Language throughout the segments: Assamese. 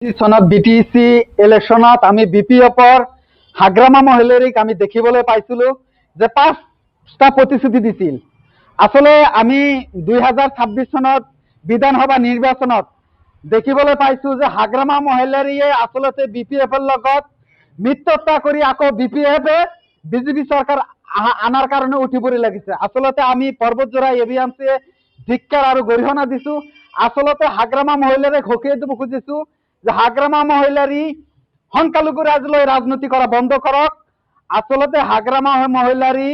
চনত বিটিচি ইলেকশ্যনত আমি বিপিএফৰ হাগ্ৰামা মহিলাৰীক আমি দেখিবলৈ পাইছিলোঁ যে 5টা প্ৰতিশ্ৰুতি দিছিল। আসলে আমি 2026 চনত বিধানসভা নিৰ্বাচনত দেখিবলৈ পাইছোঁ যে হাগ্ৰামা মহিলাৰীয়ে আচলতে বিপিএফৰ লগত মিত্ৰতা কৰি আকৌ বিপিএফে বিজেপি চৰকাৰ আনাৰ কাৰণে উঠি পৰি লাগিছে। আচলতে আমি পৰ্বতজোৰা এভিএমচিয়ে ধিক্কাৰ আৰু গৰিহণা দিছোঁ। আচলতে হাগ্ৰামা মহিলাৰীক সকীয়াই দিব খুজিছোঁ যে হাগ্ৰামা মহিলাৰী সংখ্যালঘু ৰাজলৈ ৰাজনীতি কৰা বন্ধ কৰক। আচলতে হাগ্ৰামা মহিলাৰী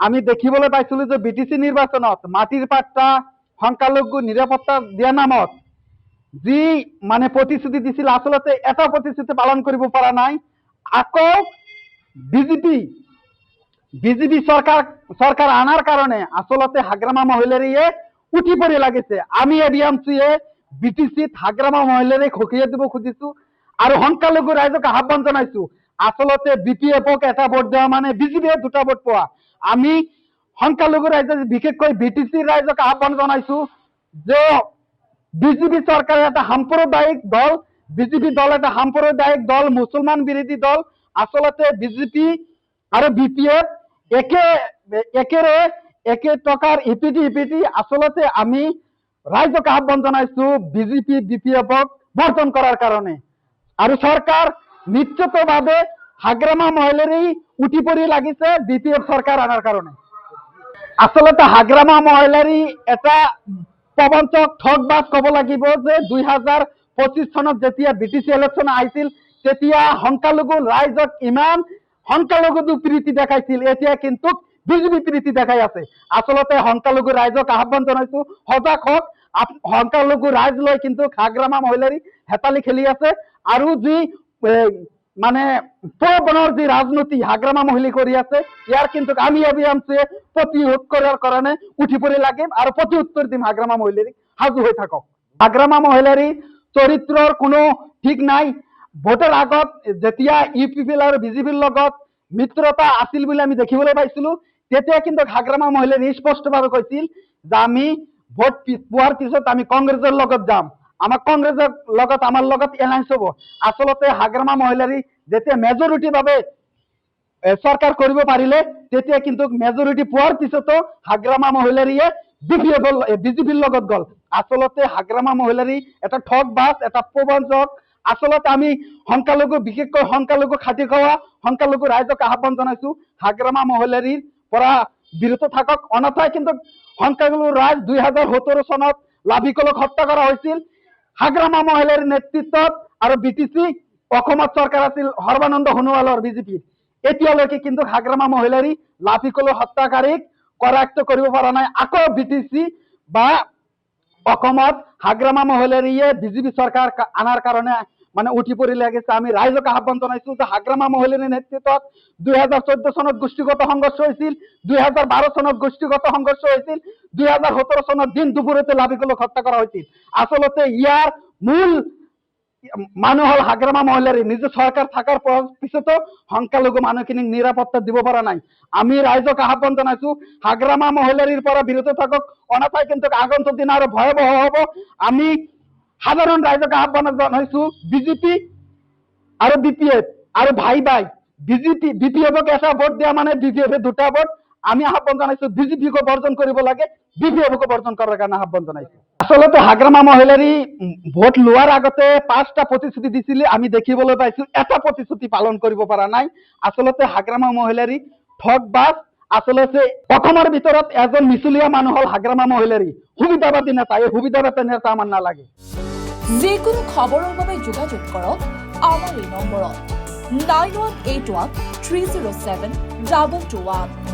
আমি দেখিবলৈ পাইছিলোঁ যে বিটিচি নিৰ্বাচনত মাটিৰ পাট্টা সংখ্যালঘু নিৰাপত্তা দিয়া নামত যি মানে প্ৰতিশ্ৰুতি দিছিল, আচলতে এটা প্ৰতিশ্ৰুতি পালন কৰিব পৰা নাই। আকৌ বিজেপি চৰকাৰ আনাৰ কাৰণে আচলতে হাগ্ৰামা মহিলাৰীয়ে উঠি পৰি লাগিছে। আমি এডিএমচিয়ে বিটিচিত হাগ্ৰামা মহিলাৰীক সকীয়াই দিব খুজিছোঁ আৰু সংখ্যালঘু ৰাইজক আহ্বান জনাইছোঁ, আচলতে বিপিএফক এটা ভোট দেওয়া মানে বিজেপিয়ে 2টা ভোট পোৱা। আমি সংখ্যালঘু ৰাইজক বিশেষকৈ বিটিচিৰ ৰাইজক আহ্বান জনাইছোঁ যে বিজেপি চৰকাৰ এটা সাম্প্ৰদায়িক দল, বিজেপি দল এটা সাম্প্ৰদায়িক দল, মুছলমান বিৰোধী দল। আচলতে বিজেপি আৰু বিপিএফ একে টকাৰ ইপিটি। আচলতে আমি ৰাইজক আহ্বান জনাইছোঁ বিজেপি বিপিএফক বৰ্জন কৰাৰ কাৰণে আৰু চৰকাৰ নিশ্চিতভাৱে হাগ্ৰামা মহিলাৰী উঠি পৰি লাগিছে বিপিএফ চৰকাৰ আনাৰ কাৰণে। আচলতে হাগ্ৰামা মহিলাৰী এটা প্ৰবঞ্চক ঠগবাজ ক'ব লাগিব যে 2025 চনত যেতিয়া বিটিচি ইলেকশ্যন আহিছিল তেতিয়া সংখ্যালঘু ৰাইজক ইমান সংখ্যালঘু প্ৰীতি দেখাইছিল, এতিয়া কিন্তু বিজেপি প্ৰীতি দেখাই আছে। আচলতে সংখ্যালঘু ৰাইজক আহ্বান জনাইছোঁ সজাগ হওক। সংখ্যালঘু ৰাইজ লৈ কিন্তু হাগ্ৰামা মহিলাৰী হেতালি খেলি আছে আৰু যি মানে প্ৰবনৰ যি ৰাজনীতি হাগ্ৰামা মহিলাই কৰি আছে, ইয়াৰ কিন্তু আমি এবিএমচিয়ে প্ৰতিৰোধ কৰাৰ কাৰণে উঠি পৰি লাগিম আৰু প্ৰতি উত্তৰ দিম। হাগ্ৰামা মহিলাৰী সাজু হৈ থাকক। হাগ্ৰামা মহিলাৰী চৰিত্ৰৰ কোনো ঠিক নাই। ভোটৰ আগত যেতিয়া ইউপিপিএল আৰু বিজেপিৰ লগত মিত্ৰতা আছিল বুলি আমি দেখিবলৈ পাইছিলোঁ, তেতিয়া কিন্তু হাগ্ৰামা মহিলাৰী স্পষ্টভাৱে কৈছিল যে আমি ভোট পোৱাৰ পিছত আমি কংগ্ৰেছৰ লগত যাম, কংগ্ৰেছৰ লগত আমাৰ লগত এলায়েন্স হ'ব। আচলতে হাগ্ৰামা মহিলাৰী যেতিয়া মেজৰিটি ভাৱে চৰকাৰ কৰিব পাৰিলে, তেতিয়া কিন্তু মেজৰিটি পোৱাৰ পিছতো হাগ্ৰামা মহিলাৰীয়ে বিজেপিৰ লগত গ'ল। আচলতে হাগ্ৰামা মহিলাৰী এটা ঠগবাজ, এটা প্ৰবঞ্চক। আচলতে আমি সংখ্যালঘু বিশেষকৈ সংখ্যালঘু খাটি খোৱা সংখ্যালঘু ৰাইজক আহ্বান জনাইছোঁ হাগ্ৰামা মহিলাৰীৰ পৰা বিৰত থাকক, অন্যথায় কিন্তু সংখ্যালঘু ৰাইজ 2017 চনত লাভিকলক হত্যা কৰা হৈছিল হাগ্ৰামা মহিলাৰীৰ নেতৃত্বত আৰু বিটিচি অসমত চৰকাৰ আছিল সৰ্বানন্দ সোণোৱালৰ বিজেপিৰ। এতিয়ালৈকে কিন্তু হাগ্ৰামা মহিলাৰী লাভিকলৰ হত্যাকাৰীক কৰায়ত্ব কৰিব পৰা নাই। আকৌ বিটিচি বা অসমত হাগ্ৰামা মহিলাৰীয়ে বিজেপি চৰকাৰ আনাৰ কাৰণে মানে উঠি পৰি লাগিছে। আমি ৰাইজক আহ্বান জনাইছোঁ যে হাগ্ৰামা মহিলাৰীৰ নেতৃত্বত 2014 চনত গোষ্ঠীগত সংঘৰ্ষ হৈছিল, 2012 চনত গোষ্ঠীগত সংঘৰ্ষ হৈছিল, 2017 চনত দিন দুপৰতে লাভিকলক হত্যা কৰা হৈছিল। আচলতে ইয়াৰ মূল মানুহ হ'ল হাগ্ৰামা মহিলাৰী। নিজে চৰকাৰ থকাৰ পিছতো সংখ্যালঘু মানুহখিনিক নিৰাপত্তা দিব পৰা নাই। আমি ৰাইজক আহ্বান জনাইছোঁ হাগ্ৰামা মহিলাৰীৰ পৰা বিৰত থাকক, অন্যথায় কিন্তু আগন্তুক দিন আৰু ভয়াৱহ হ'ব। আমি সাধাৰণ ৰাইজক আহ্বান জনাইছোঁ বিজেপি আৰু বিপিএফ আৰু ভাই বিপিএফক এটা ভোট দিয়া মানে বিপিএফে 2টা ভোট। আমি আহ্বান জনাইছোঁ বিজেপিকো বৰ্জন কৰিব লাগে, বিপিএফকো বৰ্জন কৰাৰ কাৰণে আহ্বান জনাইছোঁ। আচলতে হাগ্ৰামা মহিলাৰী ভোট লোৱাৰ আগতে 5টা প্ৰতিশ্ৰুতি দিছিলে, আমি দেখিবলৈ পাইছোঁ এটা প্ৰতিশ্ৰুতি পালন কৰিব পৰা নাই। আচলতে হাগ্ৰামা মহিলাৰী ঠগবাজ। আচলতে অসমৰ ভিতৰত এজন মিছলীয়া মানুহ হ'ল হাগ্ৰামা মহিলাৰী, সুবিধাবাদী নেতা। এই সুবিধাবাদী নেতা আমাৰ নালাগে। যিকোনো খবৰৰ বাবে যোগাযোগ কৰক আমাৰ এই নম্বৰত 9181 307 221।